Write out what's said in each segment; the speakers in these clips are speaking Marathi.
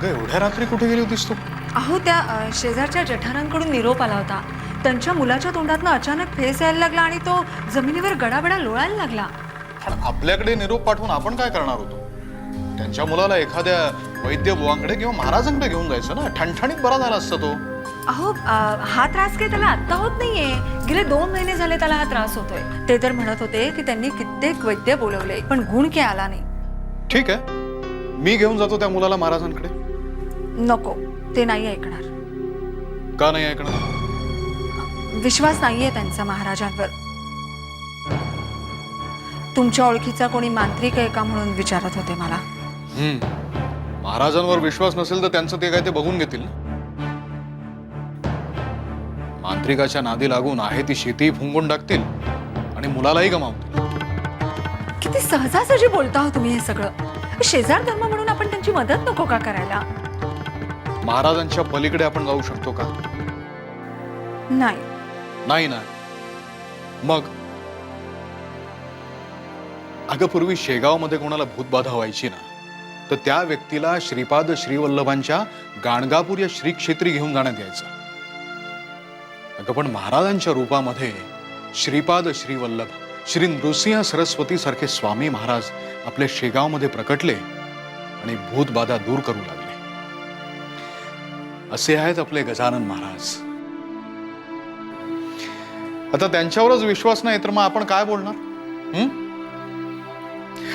अगं एवढ्या रात्री कुठे गेली होतीस तू? अहो त्या शेजारच्या जठारांकडून निरोप आला होता. त्यांच्या मुलाच्या तोंडातनं अचानक फेस यायला लागला आणि तो जमिनीवर गडाबडा लोळायला लागला. पण आपल्याकडे निरोप पाठवून आपण काय करणार होतो? त्यांच्या मुलाला एखाद्या वैद्य बुवांकडे किंवा महाराजांकडे घेऊन जायचं ना, ठणठणीत बरा झाला असता तो. अहो हा त्रास काही त्याला आत्ता होत नाहीये. गेले 2 महिने झाले त्याला हा त्रास होतोय. ते तर म्हणत होते की त्यांनी कित्येक वैद्य बोलवले पण गुण काही आला नाही. ठीक आहे, मी घेऊन जातो त्या मुलाला महाराजांकडे. नको, ते नाही ऐकणार. का नाही ऐकणार? विश्वास नाहीये त्यांचा महाराजांवर. तुमच्या ओळखीचा कोणी मांत्रिक आहे का म्हणून विचारत होते मला. महाराजांवर विश्वास नसेल तर त्यांचं ते काय ते बघून घेतील ना. मांत्रिकाच्या नादी लागून आहे ती शेती फुंकून टाकतील आणि मुलालाही गमावतील. किती सहजासहजी बोलता हो तुम्ही हे सगळं. शेजार धर्म म्हणून आपण त्यांची मदत नको का करायला? महाराजांच्या पलीकडे आपण जाऊ शकतो का? नाही. नाही ना. मग अगं पूर्वी शेगावमध्ये कोणाला भूतबाधा व्हायची ना, तर त्या व्यक्तीला श्रीपाद श्रीवल्लभांच्या गाणगापूर या श्री क्षेत्री घेऊन जाण्यात यायचं. अगं पण महाराजांच्या रूपामध्ये श्रीपाद श्रीवल्लभ श्री नृसिंह सरस्वती सारखे स्वामी महाराज आपल्या शेगावमध्ये प्रकटले आणि भूतबाधा दूर करू लागले. असे आहेत आपले गजानन महाराज. आता त्यांच्यावरच विश्वास नाही तर मग आपण काय बोलणार?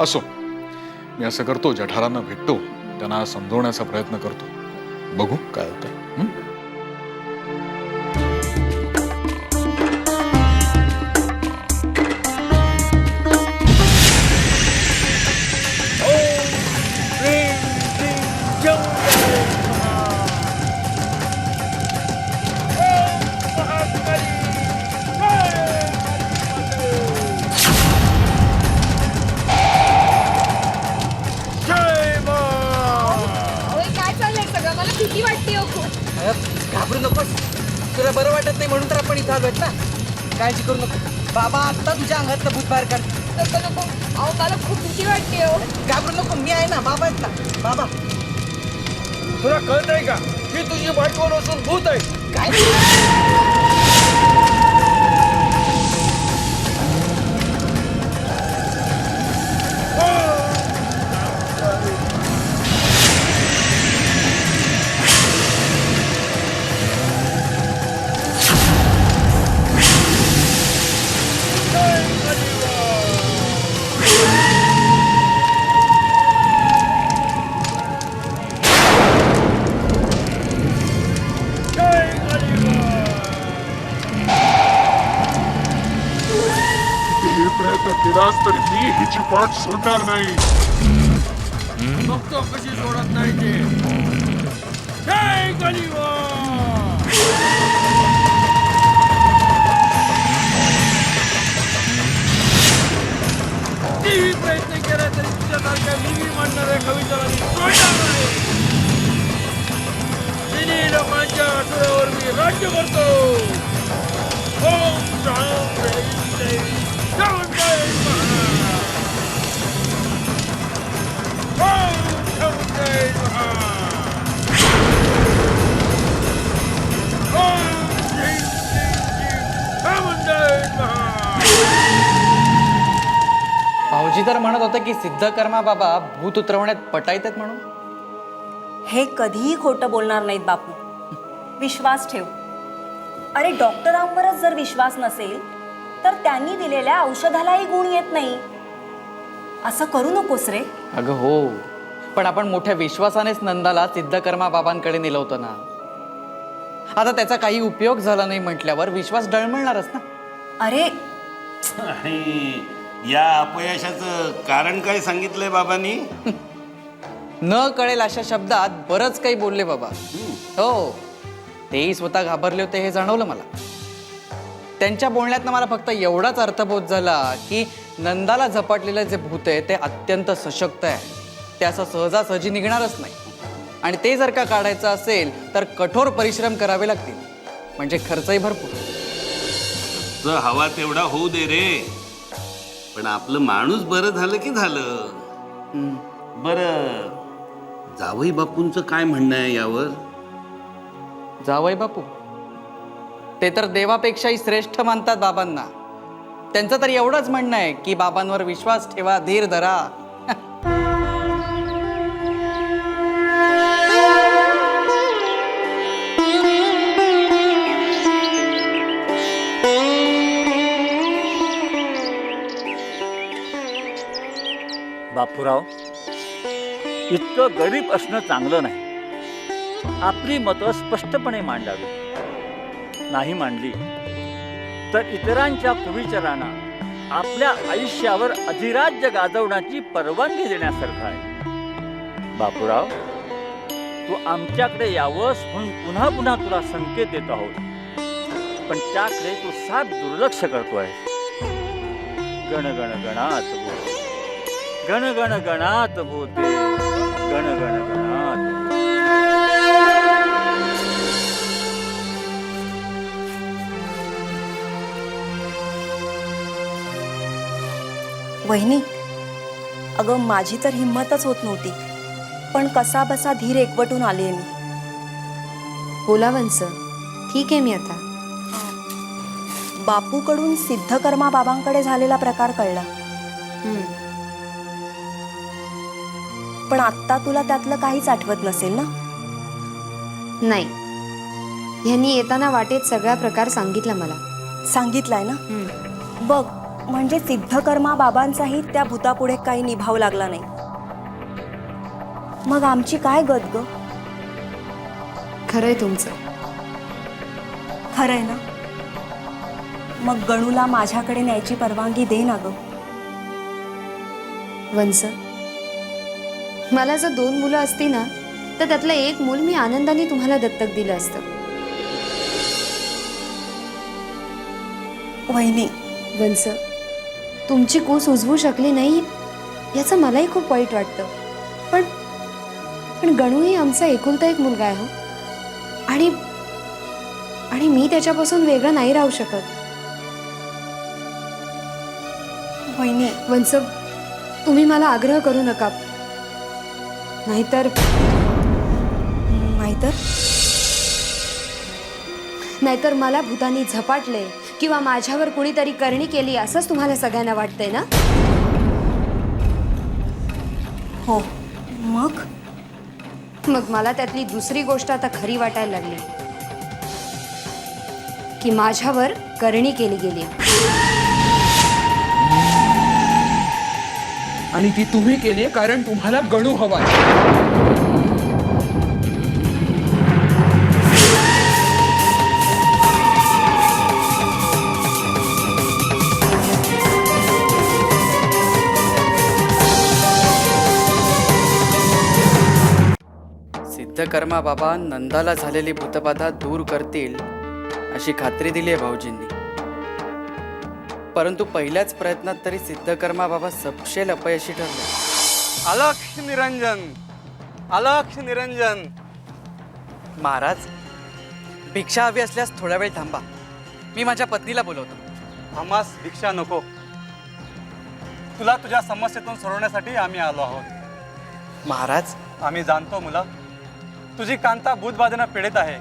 असो, मी असं करतो, जठारांना भेटतो, त्यांना समजवण्याचा प्रयत्न करतो. बघू काय होतं. घाबरू नकोस, तुला बरं वाटत नाही म्हणून तर आपण इथं आलोय ना. काळजी करू नको. बाबा आत्ता तुझ्या अंगातलं भूत बाहेर काढ. नको नको, अहो मला खूप भीती वाटते. घाबरू नको, मी आहे ना, बाबा आहेत ना. बाबा तुला कळत नाही का की तुझी बायको नसून भूत आहे? काय प्रयत्न केलास तरी मी हिची पाठ सोडणार नाही. बघतो कशी सोडत नाही ते. जय गलिवा. किती प्रयत्न केला तरी तुझ्यासारख्या लिवी मांडणाऱ्या कविताला मी सोडणार नाही. तिन्ही लोकांच्या आठवड्यावर मी राज्य करतो. ओम शांत जय भाऊजी तर म्हणत होतं की सिद्धकर्मा बाबा भूत उतरवण्यात पटायतात म्हणून. हे कधीही खोटं बोलणार नाहीत बापू. विश्वास ठेव. अरे डॉक्टरांवरच जर विश्वास नसेल तर त्यांनी दिलेल्या औषधालाही गुण येत नाही. असं करू नकोस रे. अगं हो, पण आपण मोठ्या विश्वासानेच नंदाला सिद्धकर्मा बाबांकडे नेलं होतं ना. आता त्याचा काही उपयोग झाला नाही म्हटल्यावर विश्वास डळमळणारच ना. अरे आणि या अपयशाचं कारण काय सांगितलंय बाबांनी? न कळेल अशा शब्दात बरंच काही बोलले बाबा. हो, तेही स्वतः घाबरले होते हे जाणवलं मला. त्यांच्या बोलण्यातनं मला फक्त एवढाच अर्थबोध झाला की नंदाला झपाटलेलं जे भूत आहे ते अत्यंत सशक्त आहे. ते असं सहजासहजी निघणारच नाही. आणि ते जर का काढायचं असेल तर कठोर परिश्रम करावे लागतील. म्हणजे खर्चही भरपूर. जर हवा तेवढा होऊ दे रे, पण आपलं माणूस बरं झालं की झालं. बरं जावई बापूंचं काय म्हणणं आहे यावर? जावई बापू ते तर देवापेक्षाही श्रेष्ठ मानतात बाबांना. त्यांचं तर एवढंच म्हणणं आहे की बाबांवर विश्वास ठेवा, धीर धरा. बापूराव, इतकं गरीब असणं चांगलं नाही. आपली मतं स्पष्टपणे मांडावी. नाही मांडली तर इतरांच्या कुविचारांना आपल्या आयुष्यावर अधिराज्य गाजवण्याची परवानगी देण्यासारखं आहे. बापूराव, तू आमच्याकडे यावंस म्हणून पुन्हा पुन्हा तुला संकेत देत आहोत, पण त्याकडे तू साफ दुर्लक्ष करतोय. गण गण गणात बोल, गण गण गणात बोते, गण गण गणात. वहिनी, अगं माझी तर हिंमतच होत नव्हती, पण कसा बसा धीर एकवटून आले मी. बोला वंस, ठीक आहे मी आता. बापूकडून सिद्धकर्मा बाबांकडे झालेला प्रकार कळला, पण आत्ता तुला त्यातलं काहीच आठवत नसेल ना? नाही, ह्यांनी येताना वाटेत सगळा प्रकार सांगितला मला. सांगितलाय ना? बघ, म्हणजे सिद्धकर्मा बाबांचाही त्या भूतापुढे काही निभाव लागला नाही. मग आमची काय गत ग? खरंय तुमचं. खरंय ना? मग गणूला माझ्याकडे न्यायची परवानगी दे ना ग. वंस, मला जर 2 मुलं असती ना, तर त्यातलं एक मूल मी आनंदाने तुम्हाला दत्तक दिलं असतं. वहिनी, वंस, तुमची कूस उजवू शकली नाही याचं मलाही खूप वाईट वाटतं, पण पण गणूही आमचा एकुलता एक मुलगा आहे हो. आणि मी त्याच्यापासून वेगळं नाही राहू शकत. वहिनी, वंस, तुम्ही मला आग्रह करू नका, नाहीतर नाहीतर मला भूतानी झपाटले किंवा माझ्यावर कुणीतरी करणी केली असंच तुम्हाला सगळ्यांना वाटतंय ना? हो. मग मला त्यातली दुसरी गोष्ट आता खरी वाटायला लागली की माझ्यावर करणी केली गेली. आणि ती तुम्ही केली कारण तुम्हाला गणू हवाय. सिद्धकर्मा बाबा नंदाला झालेली भूतबाधा दूर करतील अशी खात्री दिली आहे भाऊजींनी. परंतु पहिल्याच प्रयत्नात तरी सिद्धकर्मा बाबा सपशेल अपयशी ठरले. अलक्ष निरंजन, अलक्ष निरंजन. महाराज, भिक्षा हवी असल्यास थोडा वेळ थांबा, मी माझ्या पत्नीला बोलवतो. आम्हास भिक्षा नको, तुला तुझ्या समस्येतून सोडवण्यासाठी आम्ही आलो आहोत. महाराज, आम्ही जाणतो मुला, तुझी कांता भूतबाधेनं पीडित आहे.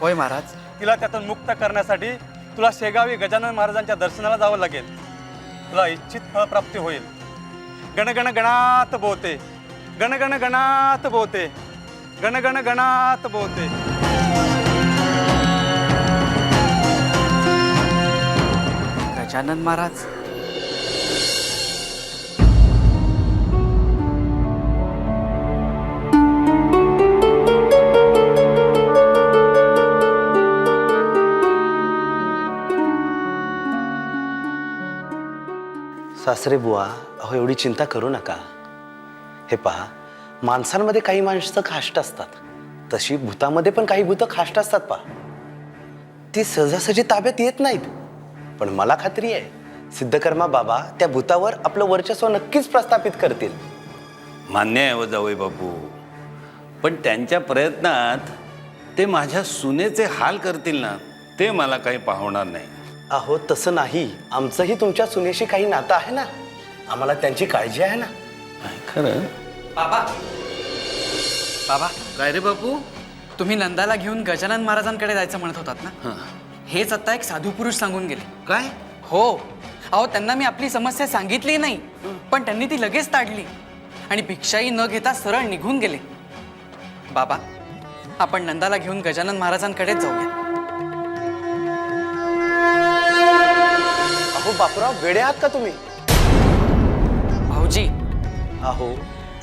होय महाराज. तिला त्यातून मुक्त करण्यासाठी तुला शेगावी गजानन महाराजांच्या दर्शनाला जावं लागेल. तुला इच्छित फळप्राप्ती होईल. गण गण गणात बोते, गण गण गणात बोते, गण गण गणात बोते. गजानन महाराज, सासरे बुवा, अहो एवढी चिंता करू नका. हे पहा, माणसांमध्ये काही माणसं खाष्ट असतात, तशी भूतामध्ये पण काही भूतं खाष्ट असतात. पहा, ती सहजासहजी ताब्यात येत नाहीत. पण मला खात्री आहे, सिद्धकर्मा बाबा त्या भूतावर आपलं वर्चस्व नक्कीच प्रस्थापित करतील. मान्य आहे हो जावई बापू, पण त्यांच्या प्रयत्नात ते माझ्या सुनेचे हाल करतील ना, ते मला काही पाहणार नाही. अहो तसं नाही, आमचंही तुमच्या सुनेशी काही नातं आहे ना, आम्हाला त्यांची काळजी आहे ना. खरं बाबा बाबा, काय रे बापू? तुम्ही नंदाला घेऊन गजानन महाराजांकडे जायचं म्हणत होतात ना? हेच आता एक साधू पुरुष सांगून गेले. काय? हो. अहो, त्यांना मी आपली समस्या सांगितली नाही, पण त्यांनी ती लगेच ताडली आणि भिक्षाही न घेता सरळ निघून गेले. बाबा, आपण नंदाला घेऊन गजानन महाराजांकडेच जाऊया. अहो बापूराव, वेडे आहात का तुम्ही? भाऊजी, अहो,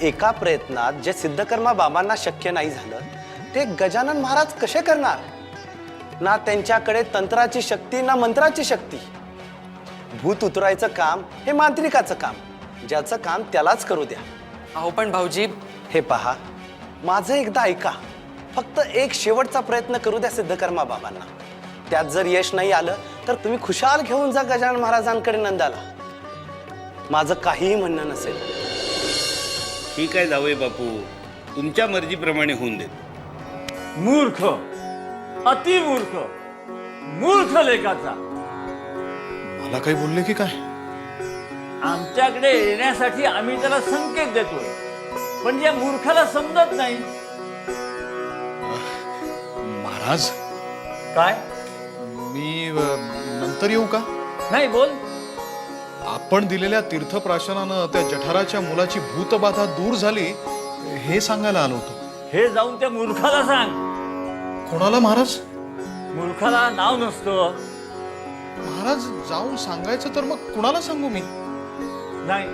एका प्रयत्नात जे सिद्धकर्मा बाबांना शक्य नाही झालं ते गजानन महाराज कसे करणार? ना त्यांच्याकडे तंत्राची शक्ती ना मंत्राची शक्ती. भूत उतरायचं काम हे मांत्रिकाचं काम, ज्याचं काम त्यालाच करू द्या. अहो पण भाऊजी, हे पहा, माझं एकदा ऐका. फक्त एक शेवटचा प्रयत्न करू द्या सिद्धकर्मा बाबांना. त्यात जर यश नाही आलं तर तुम्ही खुशाल घेऊन जा गजानन महाराजांकडे नंदाला. माझं काहीही म्हणणं नसेल. ठीक आहे जावई बापू, तुमच्या मर्जीप्रमाणे होऊन देत. मूर्ख, अतिमूर्ख, मूर्ख लेखाचा. मला काही बोलले की काय? आमच्याकडे येण्यासाठी आम्ही त्याला संकेत देतोय, पण या मूर्खाला समजत नाही. महाराज, काय? मी नंतर येऊ का? नाही, बोल. आपण दिलेल्या तीर्थप्राशनानं त्या जठाराच्या मुलाची भूतबाधा दूर झाली हे सांगायला आलो होतो. हे जाऊन त्या मूर्खाला सांग. कोणाला महाराज? मूर्खाला नाव नसतं. महाराज, जाऊन सांगायचं तर मग कुणाला सांगू मी? नाही,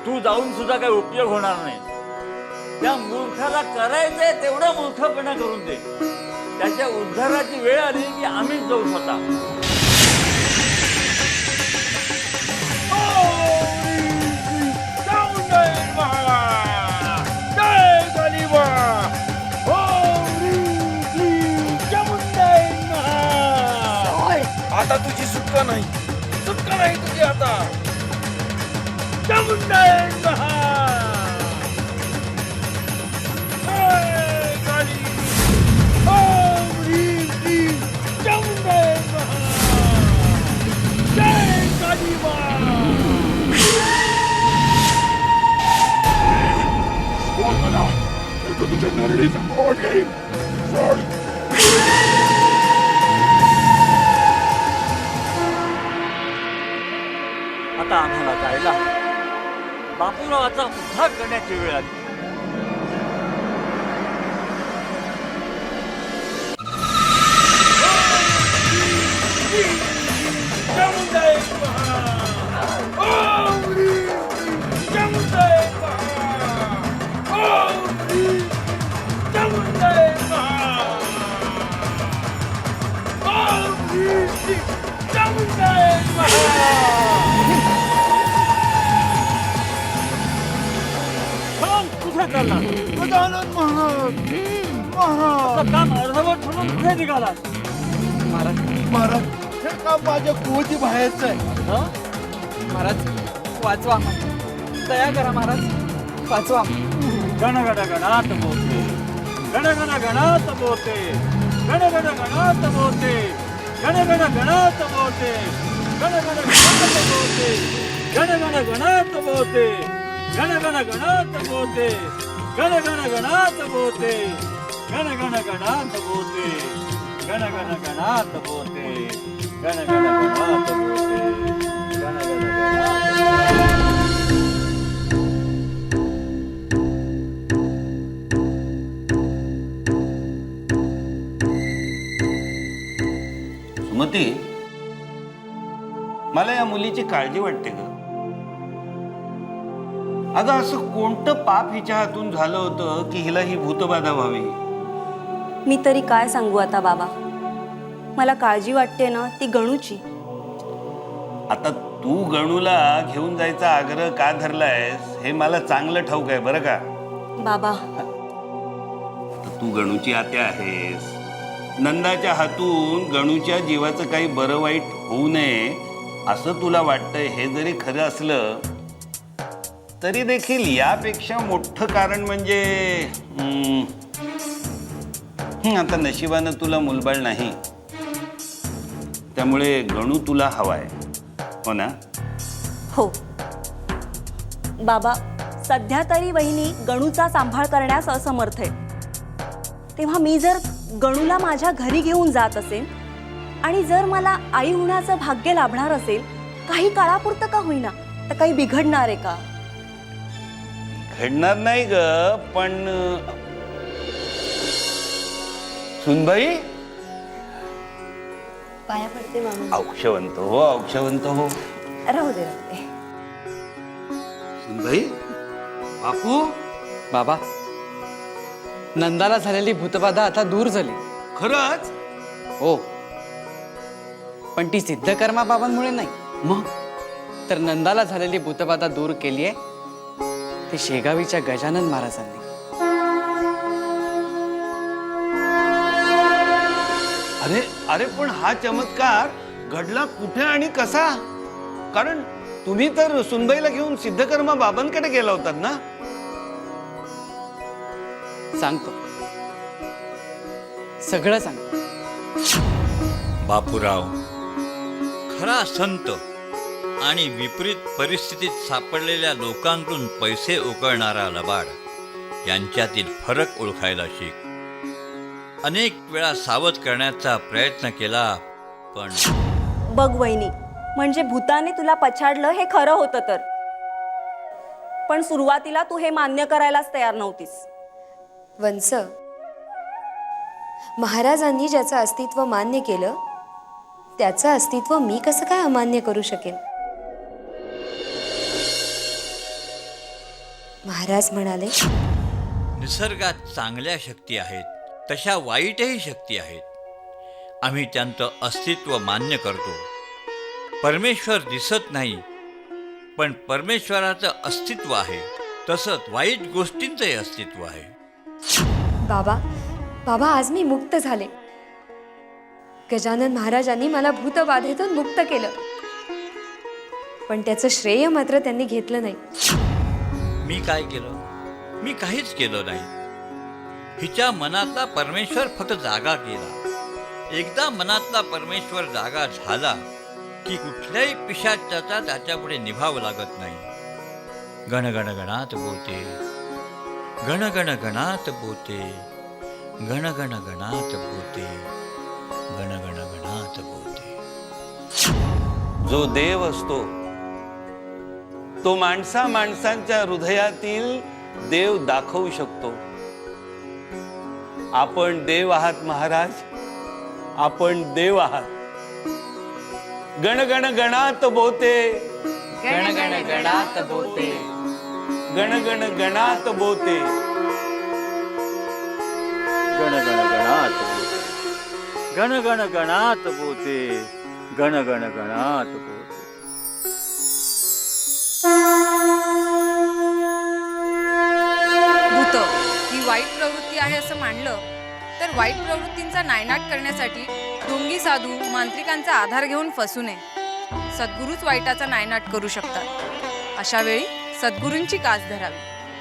तू जाऊन सुद्धा काही उपयोग होणार नाही. त्या मूर्खाला करायचंय तेवढा मूर्खपणा करून दे. त्याच्या उद्धाराची वेळ आली की आम्हीच जाऊ स्वतः. आता तुझी सुटका नाही, सुटका नाही तुझी आता. तुझ्या नरडीचा मोड घेईन. आता आम्हाला जायला बापूरावाचा उद्धार करण्याची वेळ आली. गजानन महाराज, आता काम अर्धवट म्हणून कुठे निघाला? महाराज, हे काम माझ्या कुवती बाहेरच आहे. महाराज, वाचवा. दया करा महाराज, वाचवा. गण गण गणात बोलते, गण गण गणात बोलते, गण गण गणात बोलते, गण गण गणात बोलते, गण गण गणात बोलते, गण गण गणात बोलते, गण गण गणात बोलते, गण गण गणात बोलते, गण गण गणात बोलते, गण गण गणात बोलते, गण गण गणात बोलते, गण गण गणात. सुमती, मला या मुलीची काळजी वाटते ग. अगं, असं कोणतं पाप हिच्या हातून झालं होतं की हिला ही भूतबाधा व्हावी? मी तरी काय सांगू आता बाबा. मला काळजी वाटते ना ती गणूची. आता तू गणूला घेऊन जायचा आग्रह का धरलायस हे मला चांगलं ठाऊक आहे बरं का. बाबा, तू गणूची आत्या आहेस. नंदाच्या हातून गणूच्या जीवाचं काही बरं वाईट होऊ नये असं तुला वाटतंय. हे जरी खरं असलं तरी देखील यापेक्षा मोठं कारण म्हणजे आता नशिबानं तुला मुलबाळ नाही, त्यामुळे गणू तुला हवाय, हो ना? हो बाबा, सध्या तरी वहिनी गणूचा सांभाळ करण्यास असमर्थ आहे. तेव्हा मी जर गणूला माझ्या घरी घेऊन जात असेल आणि जर मला आई होण्याचं भाग्य लाभणार असेल, काही काळापुरतं का होईना, तर काही बिघडणार आहे का? घडणार नाही ग, पण सुनबाई पाया पडते मामा. औक्षवंत हो, औक्षवंत हो. राहू दे. सुनबाई, बापू, बाबा, नंदाला झालेली भूतबाधा आता दूर झाली. खरंच? हो, पण ती सिद्धकर्मा बाबांमुळे नाही. मग तर नंदाला झालेली भूतबाधा दूर केली आहे ती शेगावीच्या गजानन महाराजांनी. अरे अरे, पण हा चमत्कार घडला कुठे आणि कसा? कारण तुम्ही तर सुनबाईला घेऊन सिद्धकर्मा बाबांकडे गेला होतात ना? सांगतो, सगळं सांगतो. बापूराव, खरा संत आणि विपरीत परिस्थितीत सापडलेल्या लोकांकडून पैसे उकळणारा लबाड यांच्यातील फरक ओळखायला शिक. अनेक वेळा सावध करण्याचा प्रयत्न केला, पण बघ वहिनी, म्हणजे भूताने तुला पछाडलं हे खरं होतं तर, पण सुरुवातीला तू हे मान्य करायलाच तयार नव्हतीस. वंस, महाराजांनी ज्याचं अस्तित्व मान्य केलं त्याचं अस्तित्व मी कसं काय अमान्य करू शकेन? महाराज म्हणाले, निसर्गात चांगल्या शक्ती आहेत, तशा वाईटही शक्ती आहेत. आम्ही त्यांचं अस्तित्व मान्य करतो. परमेश्वर दिसत नाही, पण परमेश्वराचं अस्तित्व आहे. तसंच वाईट गोष्टींचंही अस्तित्व आहे. बाबा, बाबा, आज मी मुक्त झाले. गजानन महाराजांनी मला भूतबाधेतून मुक्त केलं, पण त्याचं श्रेय मात्र त्यांनी घेतलं नाही. मी काय केलं? मी काहीच केलं नाही. हिच्या मनातला परमेश्वर फक्त जागा केला. एकदा मनातला परमेश्वर जागा झाला की कुठल्याही पिशाचाचा त्याच्यापुढे निभावं लागत नाही. गण गण गणात बोते, गण गण गणात बोते, गण गण गणात बोते, गण गण गणात बोते. जो देव असतो तो माणसांच्या हृदयातील देव दाखवू शकतो. आपण देव आहात महाराज, आपण देव आहात. गण गण गणात बोते, गण गण गणात बोते, गण गण गणात बोते. गण गण गणात बोते, गण गण गणात बोते, गण गण गणात बोते. भूत ही वाईट प्रवृत्ती आहे असं मानलं तर वाईट प्रवृत्तींचा नायनाट करण्यासाठी ढोंगी साधू मांत्रिकांचा आधार घेऊन फसू नये. सद्गुरूच वाईटाचा नायनाट करू शकतात. अशा वेळी सद्गुरूंची कास धरावी.